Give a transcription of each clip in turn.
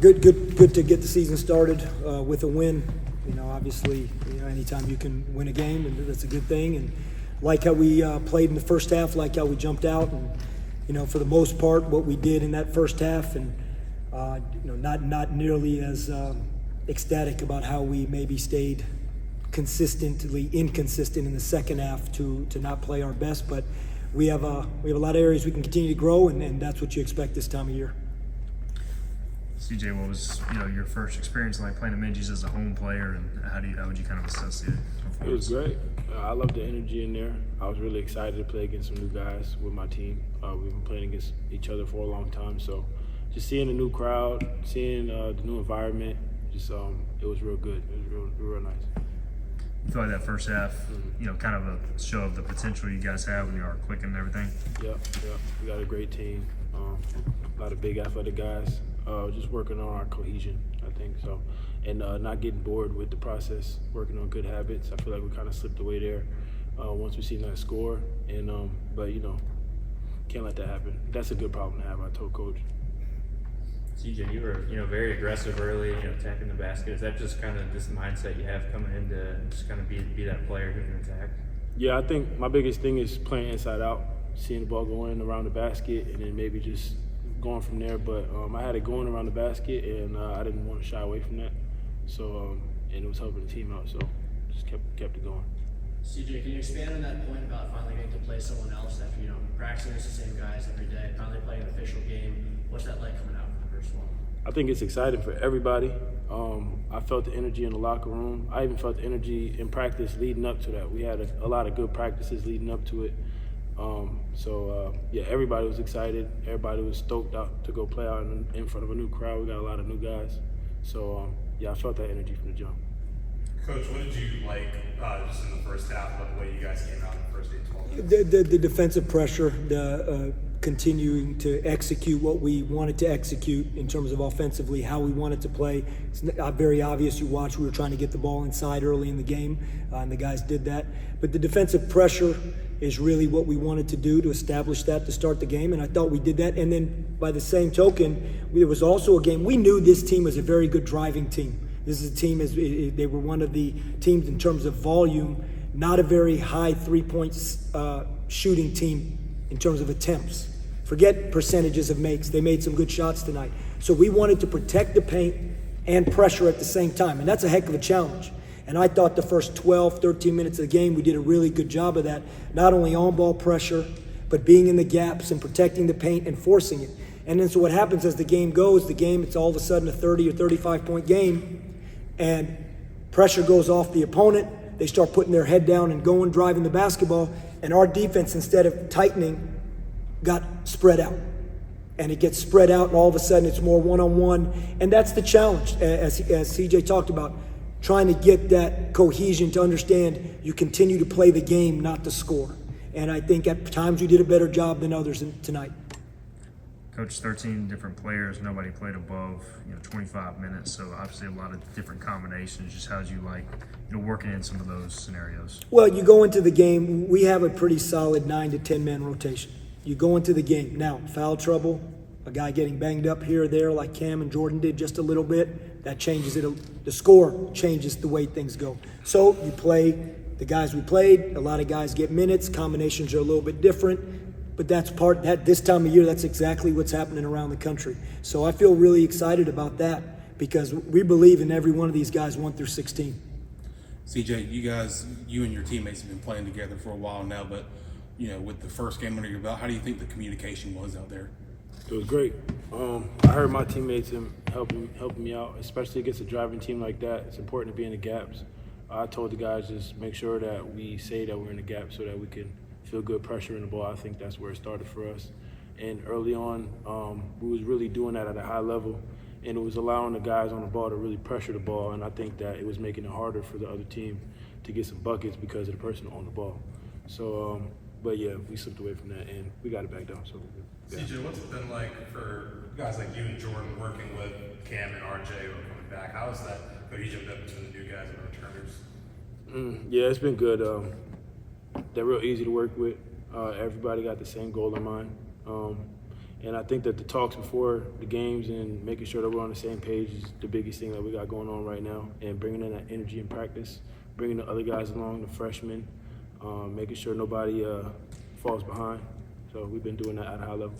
Good to get the season started with a win. Obviously, anytime you can win a game, and that's a good thing. And like how we played in the first half, like how we jumped out, and for the most part, what we did in that first half, and not nearly as ecstatic about how we maybe stayed consistently inconsistent in the second half to not play our best. But we have a lot of areas we can continue to grow, and that's what you expect this time of year. CJ, what was your first experience like playing the Minjies as a home player, and how would you kind of assess it? It was great. I love the energy in there. I was really excited to play against some new guys with my team. We've been playing against each other for a long time, so just seeing the new crowd, seeing the new environment, it was real good. It was real nice. You feel like that first half, kind of a show of the potential you guys have when you are clicking and everything? Yep. We got a great team. A lot of big athletic guys. Just working on our cohesion, I think so, and not getting bored with the process. Working on good habits. I feel like we kind of slipped away there once we seen that score, and but can't let that happen. That's a good problem to have. I told Coach. CJ, you were very aggressive early, attacking the basket. Is that just kind of this mindset you have coming in to just kind of be that player who can attack? Yeah, I think my biggest thing is playing inside out, seeing the ball go in around the basket, and then maybe just going from there. But I had it going around the basket, and I didn't want to shy away from that. So and it was helping the team out, so just kept it going. CJ, can you expand on that point about finally getting to play someone else after practicing against the same guys every day, finally playing an official game? What's that like coming out for the first one? I think it's exciting for everybody. I felt the energy in the locker room. I even felt the energy in practice leading up to that. We had a lot of good practices leading up to it. Yeah, everybody was excited. Everybody was stoked out to go play out in front of a new crowd. We got a lot of new guys. So, yeah, I felt that energy from the jump. Coach, what did you like just in the first half about the way you guys came out in the first 8-12 minutes? The defensive pressure, the continuing to execute what we wanted to execute in terms of offensively, how we wanted to play. It's very obvious. You watch, we were trying to get the ball inside early in the game, and the guys did that. But the defensive pressure is really what we wanted to do to establish that to start the game, and I thought we did that. And then by the same token, it was also a game. We knew this team was a very good driving team. This is a team, they were one of the teams in terms of volume, not a very high three-point shooting team in terms of attempts. Forget percentages of makes. They made some good shots tonight. So we wanted to protect the paint and pressure at the same time, and that's a heck of a challenge. And I thought the first 12, 13 minutes of the game, we did a really good job of that, not only on-ball pressure, but being in the gaps and protecting the paint and forcing it. And then so what happens as the game goes, it's all of a sudden a 30 or 35-point game, and pressure goes off the opponent. They start putting their head down and going, driving the basketball, and our defense, instead of tightening, got spread out. And it gets spread out, and all of a sudden it's more one-on-one. And that's the challenge, as CJ talked about, trying to get that cohesion to understand you continue to play the game, not the score. And I think at times we did a better job than others tonight. Coach, 13 different players, nobody played above 25 minutes, so obviously a lot of different combinations. Just how did you like working in some of those scenarios? Well, you go into the game, we have a pretty solid 9 to 10 man rotation. You go into the game. Now, foul trouble, a guy getting banged up here or there like Cam and Jordan did just a little bit, that changes it. The score changes the way things go. So you play the guys we played. A lot of guys get minutes. Combinations are a little bit different. But that this time of year, that's exactly what's happening around the country. So I feel really excited about that because we believe in every one of these guys 1 through 16. CJ, you and your teammates have been playing together for a while now, but with the first game under your belt, how do you think the communication was out there? It was great. I heard my teammates helping me out, especially against a driving team like that. It's important to be in the gaps. I told the guys just make sure that we say that we're in the gap so that we can feel good pressure in the ball. I think that's where it started for us. And early on, we was really doing that at a high level, and it was allowing the guys on the ball to really pressure the ball, and I think that it was making it harder for the other team to get some buckets because of the person on the ball. So, but yeah, we slipped away from that, and we got it back down. So, yeah. CJ, what's it been like for guys like you and Jordan working with Cam and RJ or coming back? How is that cohesion been between the new guys and the returners? Yeah, it's been good. They're real easy to work with. Everybody got the same goal in mind. And I think that the talks before the games and making sure that we're on the same page is the biggest thing that we got going on right now. And bringing in that energy in practice, bringing the other guys along, the freshmen, making sure nobody falls behind. So we've been doing that at a high level.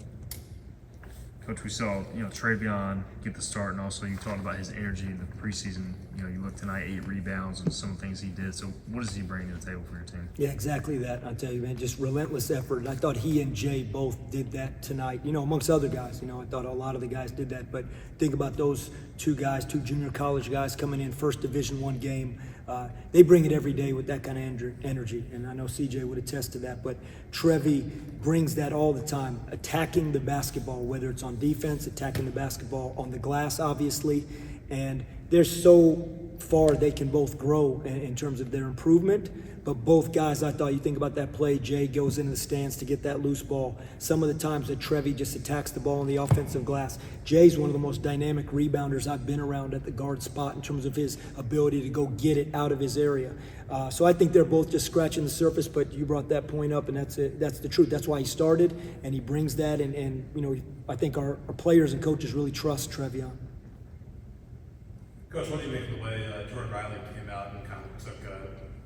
Coach, we saw, Travion get the start, and also you talked about his energy in the preseason. You look tonight, 8 rebounds and some of the things he did. So what does he bring to the table for your team? Yeah, exactly that. I tell you, man, just relentless effort. I thought he and Jay both did that tonight, amongst other guys. I thought a lot of the guys did that. But think about those two guys, two junior college guys coming in, first Division I game. They bring it every day with that kind of energy, and I know CJ would attest to that. But Trevi brings that all the time, attacking the basketball, whether it's on defense, attacking the basketball on the glass, obviously. And there's so far they can both grow in terms of their improvement. But both guys, I thought, you think about that play, Jay goes into the stands to get that loose ball. Some of the times that Trevi just attacks the ball on the offensive glass. Jay's one of the most dynamic rebounders I've been around at the guard spot in terms of his ability to go get it out of his area. So I think they're both just scratching the surface, but you brought that point up, and that's the truth. That's why he started, and he brings that, and I think our players and coaches really trust Trevion. Coach, what do you make of the way Jordan Riley came out and kind of took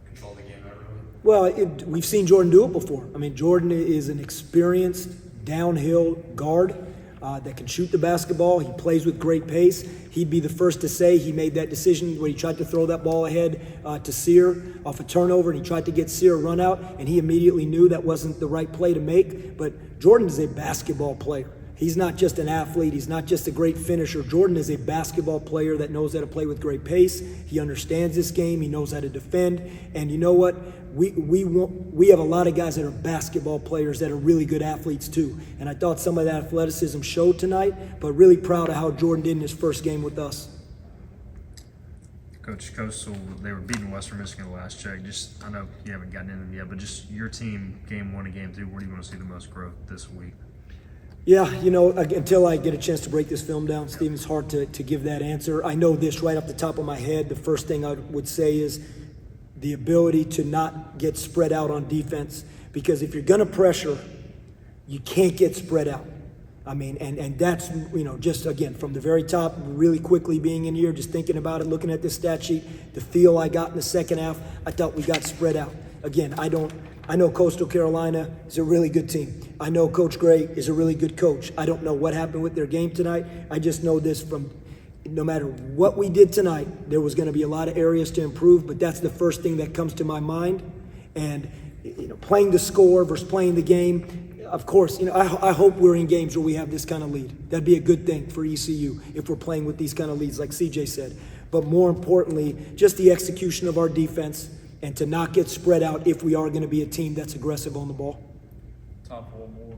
control of the game that early? Well, we've seen Jordan do it before. I mean, Jordan is an experienced downhill guard that can shoot the basketball. He plays with great pace. He'd be the first to say he made that decision when he tried to throw that ball ahead to Sear off a turnover, and he tried to get Sear a run out, and he immediately knew that wasn't the right play to make. But Jordan is a basketball player. He's not just an athlete. He's not just a great finisher. Jordan is a basketball player that knows how to play with great pace. He understands this game. He knows how to defend. And you know what? We have a lot of guys that are basketball players that are really good athletes too. And I thought some of that athleticism showed tonight, but really proud of how Jordan did in his first game with us. Coach Coastal, they were beating Western Michigan the last check. I know you haven't gotten into them yet, but just your team, game 1 and game 2, where do you want to see the most growth this week? Yeah, until I get a chance to break this film down, Steve, it's hard to give that answer. I know this right off the top of my head. The first thing I would say is the ability to not get spread out on defense, because if you're going to pressure, you can't get spread out. I mean, and that's, just again, from the very top, really quickly being in here, just thinking about it, looking at this stat sheet, the feel I got in the second half, I thought we got spread out. Again, I know Coastal Carolina is a really good team. I know Coach Gray is a really good coach. I don't know what happened with their game tonight. I just know this from no matter what we did tonight, there was going to be a lot of areas to improve, but that's the first thing that comes to my mind. And, playing the score versus playing the game, of course, I hope we're in games where we have this kind of lead. That'd be a good thing for ECU if we're playing with these kind of leads, like CJ said. But more importantly, just the execution of our defense, and to not get spread out if we are going to be a team that's aggressive on the ball. Time for one more.